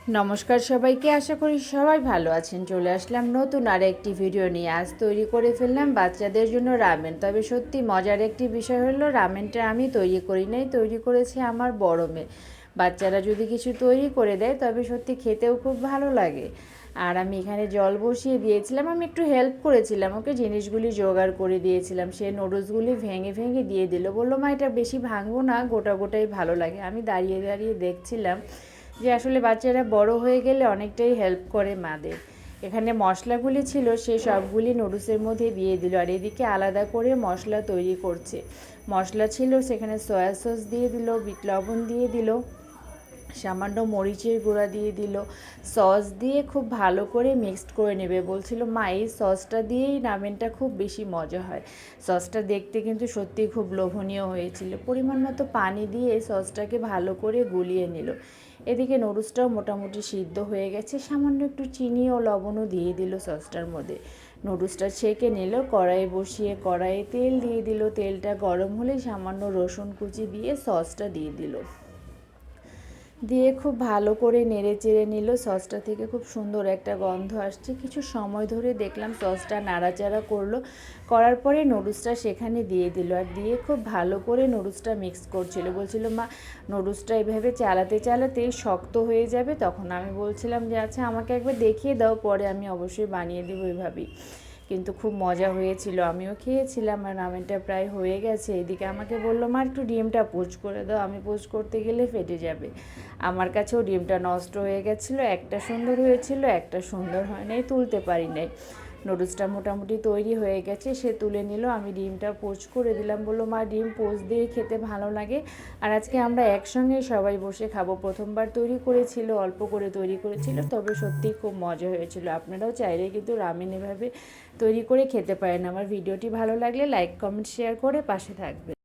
নমস্কার সবাইকে, আশা করি সবাই ভালো আছেন। চলে আসলাম নতুন আর একটি ভিডিও নিয়ে। আজ তৈরি করে ফেললাম বাচ্চাদের জন্য রামেন। তবে সত্যি মজার একটি বিষয় হলো, রামেনটা আমি তৈরি করি নাই, তৈরি করেছে আমার বড় মেয়ে। বাচ্চারা যদি কিছু তৈরি করে দেয় তবে সত্যি খেতেও খুব ভালো লাগে। আর আমি এখানে জল বসিয়ে দিয়েছিলাম, আমি একটু হেল্প করেছিলাম ওকে, জিনিসগুলি জোগাড় করে দিয়েছিলাম। সে নুডলসগুলি ভেঙে ভেঙে দিয়ে দিল, বললো মা এটা বেশি ভাঙবো না, গোটা গোটাই ভালো লাগে। আমি দাঁড়িয়ে দাঁড়িয়ে দেখছিলাম যে আসলে বাচ্চারা বড় হয়ে গেলে অনেকটাই হেল্প করে মাদের। এখানে মশলাগুলি ছিল, সে সবগুলি নুডলসের মধ্যে দিয়ে দিল। আর এদিকে আলাদা করে মশলা তৈরি করছে। মশলা ছিল সেখানে সয়া সস দিয়ে দিল, বিট লবণ দিয়ে দিল, সামান্য মরিচের গুঁড়া দিয়ে দিল, সস দিয়ে খুব ভালো করে মিক্সড করে নেবে। বলছিল মা এই সসটা দিয়েই রামেনটা খুব বেশি মজা হয়। সসটা দেখতে কিন্তু সত্যি খুব লোভনীয় হয়েছিল। পরিমাণ মতো পানি দিয়ে সসটাকে ভালো করে গুলিয়ে নিল। এদিকে নুডলসটাও মোটামুটি সিদ্ধ হয়ে গেছে, সামান্য একটু চিনি ও লবণও দিয়ে দিল সসটার মধ্যে। নুডলসটা ছেঁকে নিল, কড়াই বসিয়ে কড়াইয়ে তেল দিয়ে দিল। তেলটা গরম হলে সামান্য রসুন কুচি দিয়ে সসটা দিয়ে দিল, দিয়ে খুব ভালো করে নেড়ে চেড়ে নিল। সসটা থেকে খুব সুন্দর একটা গন্ধ আসছে। কিছু সময় ধরে দেখলাম সসটা নাড়াচাড়া করলো, করার পরে নুডলসটা সেখানে দিয়ে দিল। আর দিয়ে খুব ভালো করে নুডলসটা মিক্স করছিল। বলছিল মা নুডলসটা এভাবে চালাতে চালাতে শক্ত হয়ে যাবে। তখন আমি বলছিলাম যে আচ্ছা আমাকে একবার দেখিয়ে দাও, পরে আমি অবশ্যই বানিয়ে দেবো এভাবেই। কিন্তু খুব মজা হয়েছিল, আমিও খেয়েছিলাম। আর রামেনটা প্রায় হয়ে গেছে। এদিকে আমাকে বললো মা একটু ডিমটা পোচ করে দাও, আমি পোচ করতে গেলে ফেটে যাবে। আমার কাছেও ডিমটা নষ্ট হয়ে গেছিলো, একটা সুন্দর হয়েছিল, একটা সুন্দর হয় নাই, তুলতে পারি নাই। নুডলসটা মোটামুটি তৈরি হয়ে গেছে, সে তুলে নিল, আমি ডিমটা পোচ করে দিলাম। বললো মা ডিম পোচ দিয়ে খেতে ভালো লাগে, আর আজকে আমরা একসঙ্গে সবাই বসে খাবো। প্রথমবার তৈরি করেছিল, অল্প করে তৈরি করেছিল, তবে সত্যিই খুব মজা হয়েছিল। আপনারাও চাইলে কিন্তু রামেন এভাবে তৈরি করে খেতে পারেন। আমার ভিডিওটি ভালো লাগলে লাইক কমেন্ট শেয়ার করে পাশে থাকবেন।